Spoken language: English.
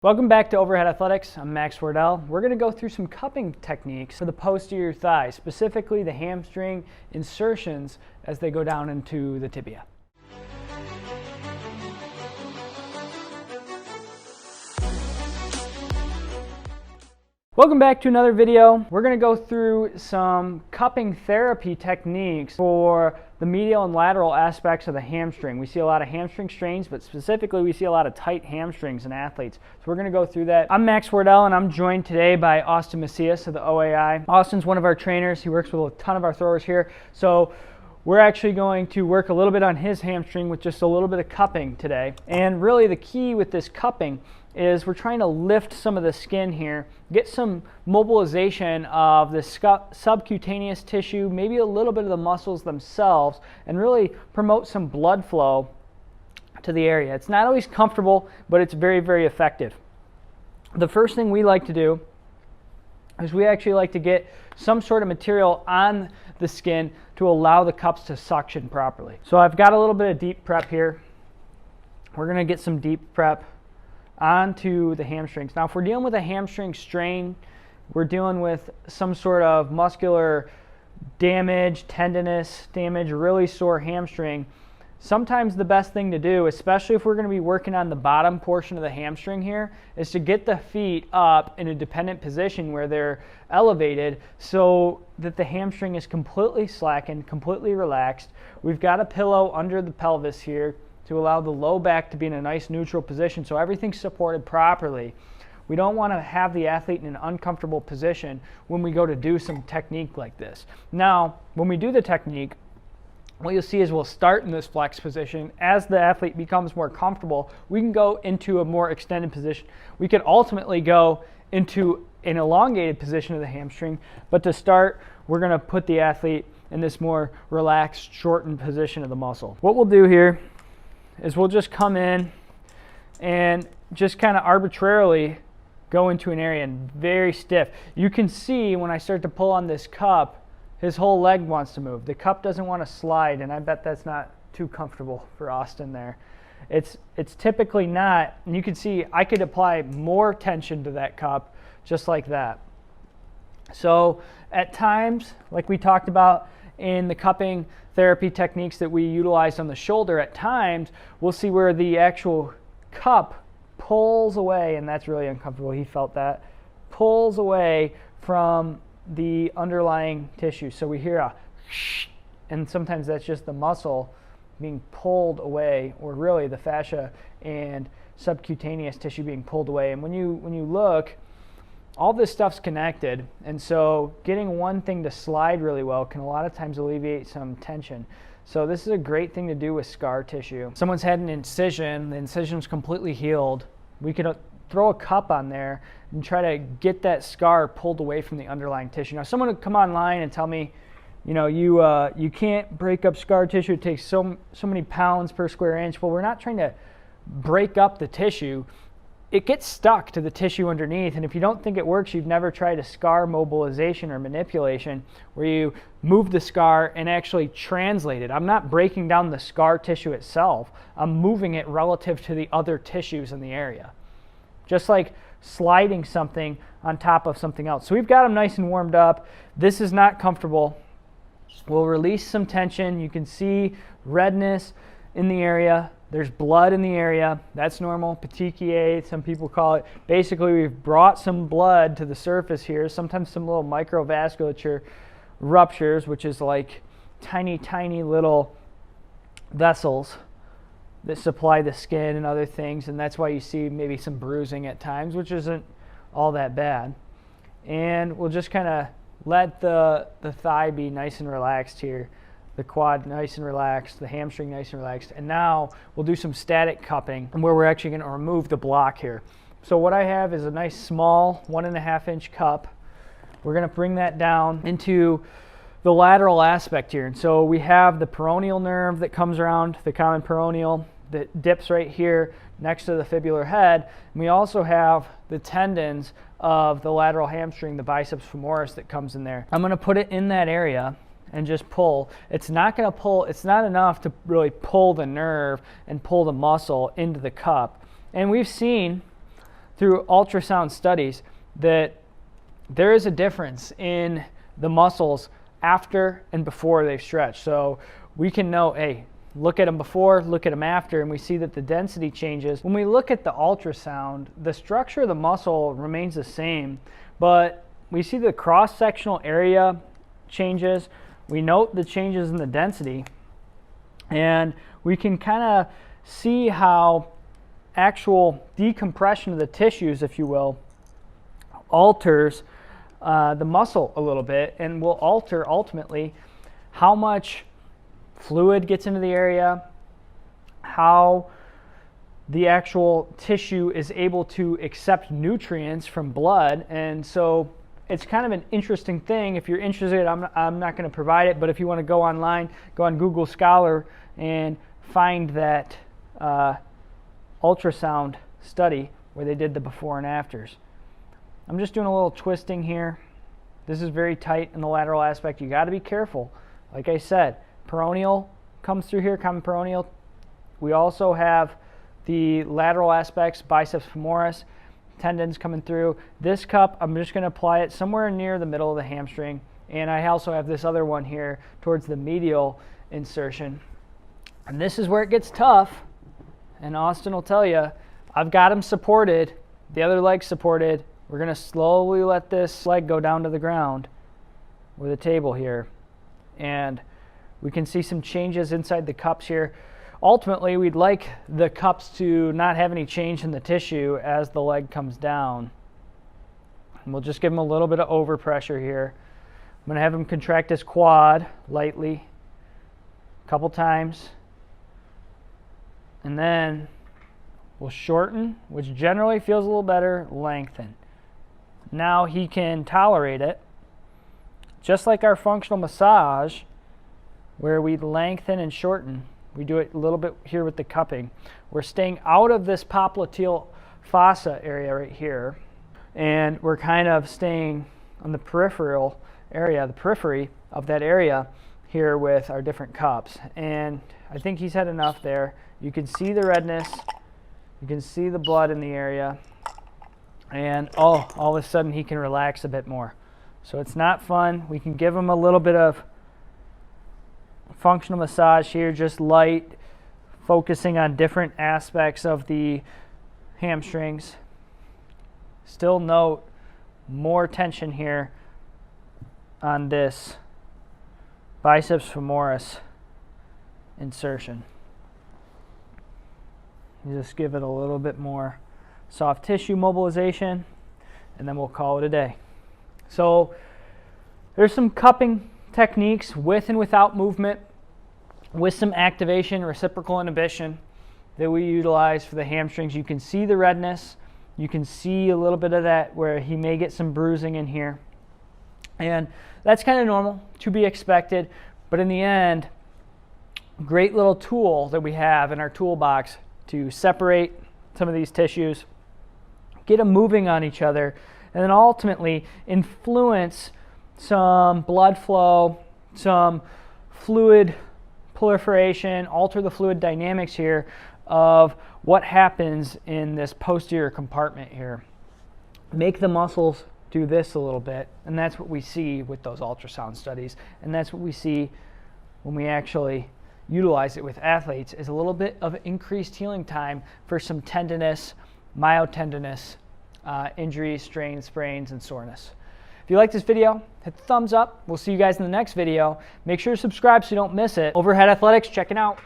Welcome back to Overhead Athletics. I'm Max Wardell. We're going to go through some cupping techniques for the posterior thigh, specifically the hamstring insertions as they go down into the tibia. Welcome back to another video. We're going to go through some cupping therapy techniques for the medial and lateral aspects of the hamstring. We see a lot of hamstring strains, but specifically we see a lot of tight hamstrings in athletes. So we're going to go through that. I'm Max Wardell, and I'm joined today by Austin Macias of the OAI. Austin's one of our trainers. He works with a ton of our throwers here. So we're actually going to work a little bit on his hamstring with just a little bit of cupping today. And really the key with this cupping is we're trying to lift some of the skin here, get some mobilization of the subcutaneous tissue, maybe a little bit of the muscles themselves, and really promote some blood flow to the area. It's not always comfortable, but it's very, very effective. The first thing we like to do is we actually like to get some sort of material on the skin to allow the cups to suction properly. So I've got a little bit of deep prep here. We're going to get some deep prep onto the hamstrings. Now, if we're dealing with a hamstring strain, we're dealing with some sort of muscular damage, tendinous damage, really sore hamstring, sometimes the best thing to do, especially if we're going to be working on the bottom portion of the hamstring here, is to get the feet up in a dependent position where they're elevated so that the hamstring is completely slackened, completely relaxed. We've got a pillow under the pelvis here to allow the low back to be in a nice neutral position so everything's supported properly. We don't want to have the athlete in an uncomfortable position when we go to do some technique like this. Now, when we do the technique, what you'll see is we'll start in this flex position. As the athlete becomes more comfortable, we can go into a more extended position. We could ultimately go into an elongated position of the hamstring, but to start, we're going to put the athlete in this more relaxed, shortened position of the muscle. What we'll do here is we'll just come in and just kind of arbitrarily go into an area and very stiff. You can see when I start to pull on this cup, his whole leg wants to move. The cup doesn't want to slide, and I bet that's not too comfortable for Austin there. It's typically not, and you can see I could apply more tension to that cup just like that. So at times, like we talked about in the cupping therapy techniques that we utilize on the shoulder, at times we'll see where the actual cup pulls away, and that's really uncomfortable. He felt that. Pulls away from the underlying tissue. So we hear a shh, and sometimes that's just the muscle being pulled away, or really the fascia and subcutaneous tissue being pulled away. And when you look, all this stuff's connected, and so getting one thing to slide really well can a lot of times alleviate some tension. So this is a great thing to do with scar tissue. Someone's had an incision, the incision's completely healed. We could throw a cup on there and try to get that scar pulled away from the underlying tissue. Now, someone would come online and tell me, you know, you can't break up scar tissue. It takes so many pounds per square inch. Well, we're not trying to break up the tissue. It gets stuck to the tissue underneath, and if you don't think it works, you've never tried a scar mobilization or manipulation where you move the scar and actually translate it. I'm not breaking down the scar tissue itself. I'm moving it relative to the other tissues in the area. Just like sliding something on top of something else. So we've got them nice and warmed up. This is not comfortable. We'll release some tension. You can see redness in the area. There's blood in the area. That's normal. Petechiae, some people call it. Basically, we've brought some blood to the surface here. Sometimes some little microvasculature ruptures, which is like tiny, tiny little vessels that supply the skin and other things. And that's why you see maybe some bruising at times, which isn't all that bad. And we'll just kind of let the thigh be nice and relaxed here. The quad nice and relaxed, the hamstring nice and relaxed. And now we'll do some static cupping where we're actually going to remove the block here. So what I have is a nice small 1.5 inch cup. We're going to bring that down into the lateral aspect here. And so we have the peroneal nerve that comes around the common peroneal that dips right here next to the fibular head. And we also have the tendons of the lateral hamstring, the biceps femoris that comes in there. I'm going to put it in that area and just pull. It's not going to pull, it's not enough to really pull the nerve and pull the muscle into the cup. And we've seen through ultrasound studies that there is a difference in the muscles after and before they've stretched. So we can know, hey, look at them before, look at them after, and we see that the density changes. When we look at the ultrasound, the structure of the muscle remains the same, but we see the cross-sectional area changes. We note the changes in the density, and we can kind of see how actual decompression of the tissues, if you will, alters the muscle a little bit, and will alter ultimately how much fluid gets into the area, how the actual tissue is able to accept nutrients from blood. And so it's kind of an interesting thing. If you're interested, I'm not going to provide it, but if you want to go online, go on Google Scholar and find that ultrasound study where they did the before and afters. I'm just doing a little twisting here. This is very tight in the lateral aspect. You got to be careful. Like I said, peroneal comes through here, common peroneal. We also have the lateral aspects, biceps femoris, tendons coming through. This cup, I'm just going to apply it somewhere near the middle of the hamstring. And I also have this other one here towards the medial insertion. And this is where it gets tough. And Austin will tell you, I've got him supported, the other leg supported. We're going to slowly let this leg go down to the ground with a table here. And we can see some changes inside the cups here. Ultimately, we'd like the cups to not have any change in the tissue as the leg comes down. And we'll just give him a little bit of overpressure here. I'm going to have him contract his quad lightly a couple times. And then we'll shorten, which generally feels a little better, lengthen. Now he can tolerate it, just like our functional massage, where we lengthen and shorten. We do it a little bit here with the cupping. We're staying out of this popliteal fossa area right here, and we're kind of staying on the peripheral area, the periphery of that area here with our different cups. And I think he's had enough there. You can see the redness. You can see the blood in the area. And all of a sudden he can relax a bit more. So it's not fun. We can give him a little bit of functional massage here, just light, focusing on different aspects of the hamstrings. Still note more tension here on this biceps femoris insertion. You just give it a little bit more soft tissue mobilization, and then we'll call it a day. So there's some cupping techniques with and without movement, with some activation, reciprocal inhibition that we utilize for the hamstrings. You can see the redness. You can see a little bit of that where he may get some bruising in here. And that's kind of normal, to be expected. But in the end, great little tool that we have in our toolbox to separate some of these tissues, get them moving on each other, and then ultimately influence some blood flow, some fluid proliferation, alter the fluid dynamics here of what happens in this posterior compartment here. Make the muscles do this a little bit, and that's what we see with those ultrasound studies, and that's what we see when we actually utilize it with athletes, is a little bit of increased healing time for some tendinous, myotendinous injuries, strains, sprains, and soreness. If you like this video, hit the thumbs up. We'll see you guys in the next video. Make sure to subscribe so you don't miss it. Overhead Athletics, checking out.